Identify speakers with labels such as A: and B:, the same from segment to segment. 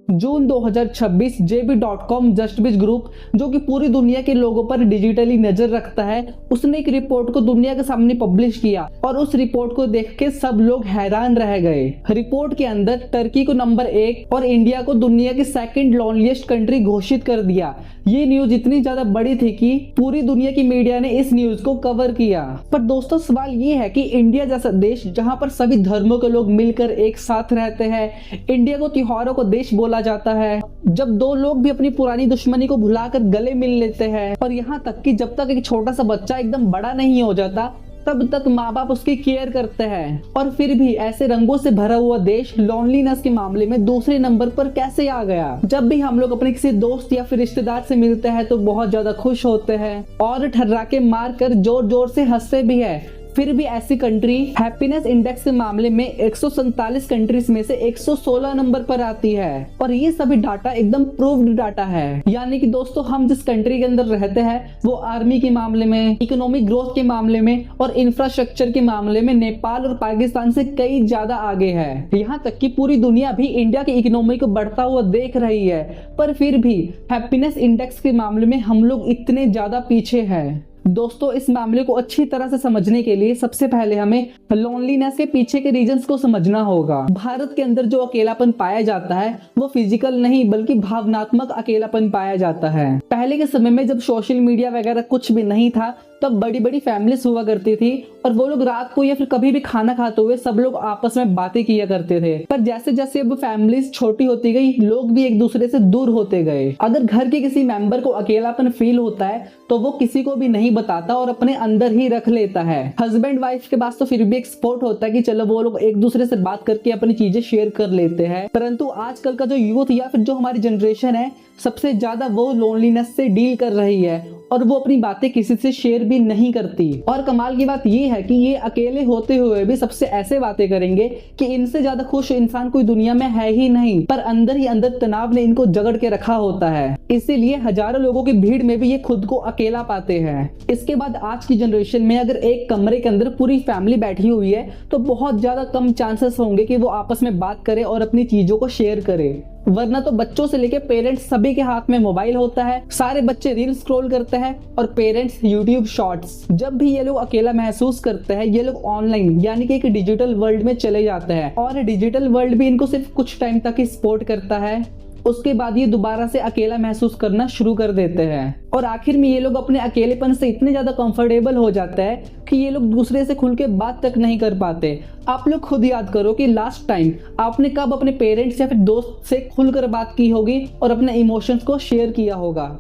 A: जून 2026 JB.com जस्टबिज group, जो कि पूरी दुनिया के लोगों पर डिजिटली नजर रखता है, उसने एक रिपोर्ट को दुनिया के सामने पब्लिश किया और उस रिपोर्ट को देख के सब लोग हैरान रह गए। रिपोर्ट के अंदर टर्की को नंबर 1 और इंडिया को दुनिया की सेकंड लोनलीस्ट कंट्री घोषित कर दिया। ये न्यूज इतनी ज्यादा बड़ी थी कि पूरी दुनिया की मीडिया ने इस न्यूज को कवर किया। पर दोस्तों सवाल ये है कि इंडिया जैसा देश जहां पर सभी धर्मों के लोग मिलकर एक साथ रहते हैं, इंडिया को त्योहारों को देश बोला जाता है, जब दो लोग भी अपनी पुरानी दुश्मनी को भुलाकर गले मिल लेते हैं, और यहाँ तक कि जब तक एक छोटा सा बच्चा एकदम बड़ा नहीं हो जाता तब तक माँ बाप उसकी केयर करते हैं, और फिर भी ऐसे रंगों से भरा हुआ देश लोनलीनेस के मामले में दूसरे नंबर पर कैसे आ गया। जब भी हम लोग अपने किसी दोस्त या फिर रिश्तेदार से मिलते हैं तो बहुत ज्यादा खुश होते हैं और ठर्राके मार कर जोर जोर से हंसते भी है। फिर भी ऐसी कंट्री हैप्पीनेस इंडेक्स के मामले में 147 कंट्रीज में से 116 नंबर पर आती है, और ये सभी डाटा एकदम प्रूव्ड डाटा है। यानी कि दोस्तों हम जिस कंट्री के अंदर रहते हैं वो आर्मी के मामले में, इकोनॉमिक ग्रोथ के मामले में और इंफ्रास्ट्रक्चर के मामले में नेपाल और पाकिस्तान से कई ज्यादा आगे है। यहाँ तक कि पूरी दुनिया भी इंडिया की इकोनॉमी को बढ़ता हुआ देख रही है, पर फिर भी हैप्पीनेस इंडेक्स के मामले में हम लोग इतने ज्यादा पीछे हैं। दोस्तों इस मामले को अच्छी तरह से समझने के लिए सबसे पहले हमें लोनलीनेस के पीछे के रीजंस को समझना होगा। भारत के अंदर जो अकेलापन पाया जाता है वो फिजिकल नहीं बल्कि भावनात्मक अकेलापन पाया जाता है। पहले के समय में जब सोशल मीडिया वगैरह कुछ भी नहीं था तब बड़ी बड़ी फैमिलीज हुआ करती थी, और वो लोग रात को या फिर कभी भी खाना खाते हुए सब लोग आपस में बातें किया करते थे। पर जैसे जैसे अब फैमिलीज छोटी होती गई लोग भी एक दूसरे से दूर होते गए। अगर घर के किसी मेंबर को अकेलापन फील होता है तो वो किसी को भी नहीं बताता और अपने अंदर ही रख लेता है। हस्बैंड वाइफ के पास तो फिर भी एक सपोर्ट होता है कि चलो वो लोग एक दूसरे से बात करके अपनी चीजें शेयर कर लेते हैं, परंतु आजकल का जो यूथ या फिर जो हमारी जनरेशन है सबसे ज्यादा वो लोनलीनेस से डील कर रही है और वो अपनी बातें किसी से शेयर भी नहीं करती। और कमाल की बात ये है कि ये अकेले होते हुए भी सबसे ऐसे बातें करेंगे कि इनसे ज्यादा खुश इंसान कोई दुनिया में है ही नहीं, पर अंदर ही अंदर तनाव ने इनको जकड़ के रखा होता है। इसीलिए हजारों लोगों की भीड़ में भी ये खुद को अकेला पाते हैं। इसके बाद आज की जनरेशन में अगर एक कमरे के अंदर पूरी फैमिली बैठी हुई है तो बहुत ज्यादा कम चांसेस होंगे कि वो आपस में बात करे और अपनी चीजों को शेयर करे, वरना तो बच्चों से लेके पेरेंट्स सभी के हाथ में मोबाइल होता है। सारे बच्चे रील स्क्रॉल करते हैं और पेरेंट्स यूट्यूब शॉर्ट्स। जब भी ये लोग अकेला महसूस करते हैं ये लोग ऑनलाइन यानी कि एक डिजिटल वर्ल्ड में चले जाते हैं, और डिजिटल वर्ल्ड भी इनको सिर्फ कुछ टाइम तक ही सपोर्ट करता है। उसके बाद ये दोबारा से अकेला महसूस करना शुरू कर देते हैं, और आखिर में ये लोग अपने अकेलेपन से इतने ज्यादा कंफर्टेबल हो जाते हैं कि ये लोग दूसरे से खुल के बात तक नहीं कर पाते। आप लोग खुद याद करो कि लास्ट टाइम आपने कब अपने पेरेंट्स या फिर दोस्त से खुलकर बात की होगी और अपने इमोशंस को शेयर किया होगा।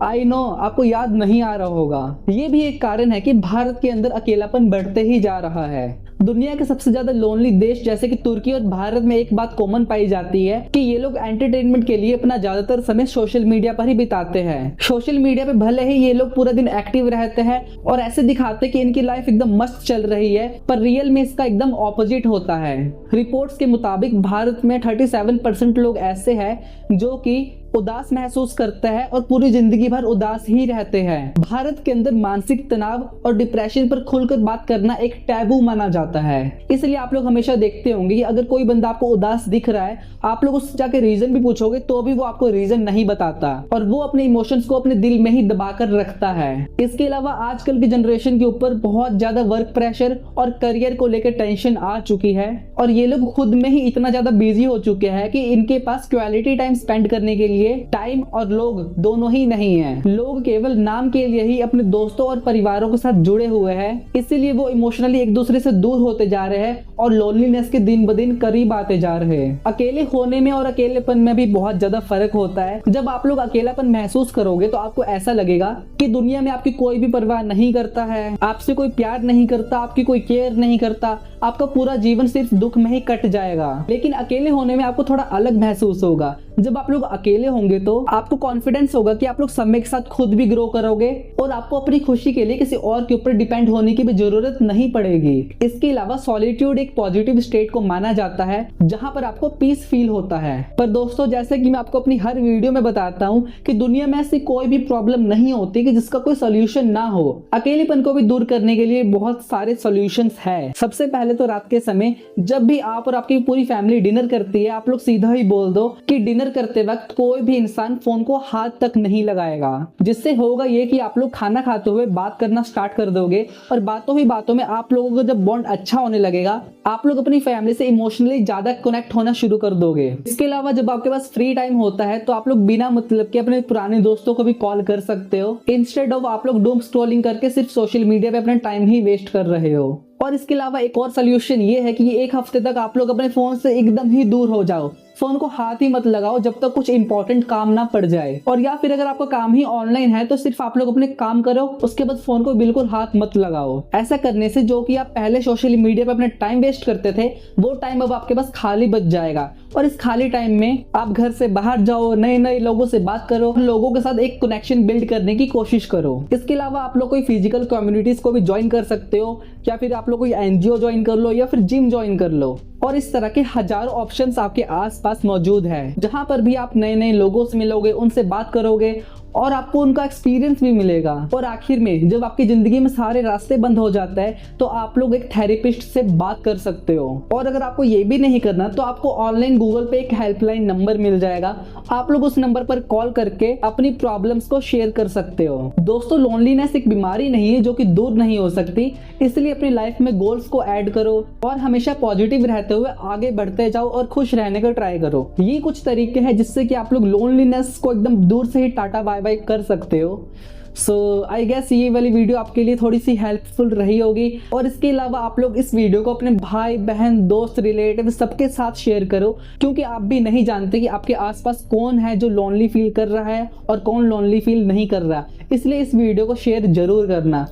A: आई नो आपको याद नहीं आ रहा होगा। ये भी एक कारण है कि भारत के अंदर अकेलापन बढ़ते ही जा रहा है। दुनिया के सबसे ज्यादा लोनली देश जैसे कि तुर्की और भारत में एक बात कॉमन पाई जाती है कि ये लोग एंटरटेनमेंट के लिए अपना ज्यादातर समय सोशल मीडिया पर ही बिताते हैं। सोशल मीडिया पे भले ही ये लोग पूरा दिन एक्टिव रहते हैं और ऐसे दिखाते हैं कि इनकी लाइफ एकदम मस्त चल रही है, पर रियल में इसका एकदम ऑपोजिट होता है। रिपोर्ट्स के मुताबिक भारत में 37% लोग ऐसे हैं जो कि उदास महसूस करते हैं और पूरी जिंदगी भर उदास ही रहते हैं। भारत के अंदर मानसिक तनाव और डिप्रेशन पर खुलकर बात करना एक टैबू माना जाता है। इसलिए आप लोग हमेशा देखते होंगे कि अगर कोई बंदा आपको उदास दिख रहा है आप लोग उससे जाके रीजन भी पूछोगे तो भी वो आपको रीजन नहीं बताता, और वो अपने इमोशंस को अपने दिल में ही दबा कर रखता है। इसके अलावा आजकल की जनरेशन के ऊपर बहुत ज्यादा वर्क प्रेशर और करियर को लेकर टेंशन आ चुकी है, और ये लोग खुद में ही इतना ज्यादा बिजी हो चुके हैं कि इनके पास क्वालिटी टाइम स्पेंड करने के लिए टाइम और लोग दोनों ही नहीं है। लोग केवल नाम के लिए ही अपने दोस्तों और परिवारों के साथ जुड़े हुए हैं, इसीलिए वो इमोशनली एक दूसरे से दूर होते जा रहे हैं और लोनलीनेस के दिन ब दिन करीब आते जा रहे हैं। अकेले होने में और अकेलेपन में भी बहुत ज्यादा फर्क होता है। जब आप लोग अकेलापन महसूस करोगे तो आपको ऐसा लगेगा कि दुनिया में आपकी कोई भी परवाह नहीं करता है, आपसे कोई प्यार नहीं करता, आपकी कोई केयर नहीं करता, आपका पूरा जीवन सिर्फ दुख में ही कट जाएगा। लेकिन अकेले होने में आपको थोड़ा अलग महसूस होगा। जब आप लोग अकेले होंगे तो आपको कॉन्फिडेंस होगा कि आप लोग समय के साथ खुद भी ग्रो करोगे और आपको अपनी खुशी के लिए किसी और के ऊपर डिपेंड होने की भी जरूरत नहीं पड़ेगी। इसके अलावा सॉलिट्यूड एक पॉजिटिव स्टेट को माना जाता है जहां पर आपको पीस फील होता है। पर दोस्तों जैसे कि मैं आपको अपनी हर वीडियो में बताता हूँ कि दुनिया में ऐसी कोई भी प्रॉब्लम नहीं होती कि जिसका कोई सोल्यूशन ना हो। अकेलेपन को भी दूर करने के लिए बहुत सारे सोल्यूशंस है। सबसे पहले पहले तो रात के समय जब भी आप और आपकी पूरी फैमिली डिनर करती है, आप लोग सीधा ही बोल दो कि डिनर करते वक्त कोई भी इंसान फोन को हाथ तक नहीं लगाएगा। जिससे होगा ये कि आप लोग खाना खाते हुए बात करना स्टार्ट कर दोगे और बातों ही बातों में आप लोगों का जब बॉन्ड अच्छा होने लगेगा, आप लोग अपनी फैमिली से इमोशनली ज्यादा कनेक्ट होना शुरू कर दोगे। इसके अलावा जब आपके पास फ्री टाइम होता है तो आप लोग बिना मतलब के अपने पुराने दोस्तों को भी कॉल कर सकते हो, इंस्टेड ऑफ आप लोग डूम स्क्रॉलिंग करके सिर्फ सोशल मीडिया पे अपना टाइम ही वेस्ट कर रहे हो। और इसके अलावा एक और सोल्यूशन ये है कि एक हफ्ते तक आप लोग अपने फोन से एकदम ही दूर हो जाओ, फोन को हाथ ही मत लगाओ जब तक कुछ इंपॉर्टेंट काम ना पड़ जाए। और या फिर अगर आपका काम ही ऑनलाइन है तो सिर्फ आप लोग अपने काम करो, उसके बाद फोन को बिल्कुल हाथ मत लगाओ। ऐसा करने से जो कि आप पहले सोशल मीडिया पे अपना टाइम वेस्ट करते थे, वो टाइम अब आपके पास खाली बच जाएगा। और इस खाली टाइम में आप घर से बाहर जाओ, नए नए लोगों से बात करो, लोगों के साथ एक कनेक्शन बिल्ड करने की कोशिश करो। इसके अलावा आप लोग कोई फिजिकल कम्युनिटीज को भी ज्वाइन कर सकते हो, या फिर आप लोग कोई एनजीओ ज्वाइन कर लो, या फिर जिम ज्वाइन कर लो। और इस तरह के हजारों ऑप्शंस आपके आसपास मौजूद है, जहां पर भी आप नए नए लोगों से मिलोगे, उनसे बात करोगे और आपको उनका एक्सपीरियंस भी मिलेगा। और आखिर में जब आपकी जिंदगी में सारे रास्ते बंद हो जाता है तो आप लोग एक थेरेपिस्ट से बात कर सकते हो। और अगर आपको ये भी नहीं करना तो आपको ऑनलाइन गूगल पे एक हेल्पलाइन नंबर मिल जाएगा, आप लोग उस नंबर पर कॉल करके अपनी प्रॉब्लम्स को शेयर कर सकते हो। दोस्तों, लोनलीनेस एक बीमारी नहीं है जो कि दूर नहीं हो सकती, इसलिए अपनी लाइफ में गोल्स को ऐड करो और हमेशा पॉजिटिव रहते हुए आगे बढ़ते जाओ और खुश रहने का ट्राई करो। ये कुछ तरीके हैं जिससे कि आप लोग लोनलीनेस को एकदम दूर से ही टाटा बाय बाय कर सकते हो। सो आई गेस ये वाली वीडियो आपके लिए थोड़ी सी हेल्पफुल रही होगी। और इसके अलावा आप लोग इस वीडियो को अपने भाई बहन दोस्त रिलेटिव सबके साथ शेयर करो, क्योंकि आप भी नहीं जानते कि आपके आसपास कौन है जो लोनली फील कर रहा है और कौन लोनली फील नहीं कर रहा, इसलिए इस वीडियो को शेयर जरूर करना।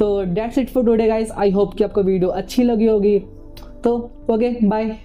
A: तो that's it for today guys, I hope कि आपको वीडियो अच्छी लगी होगी। तो ओके, बाय।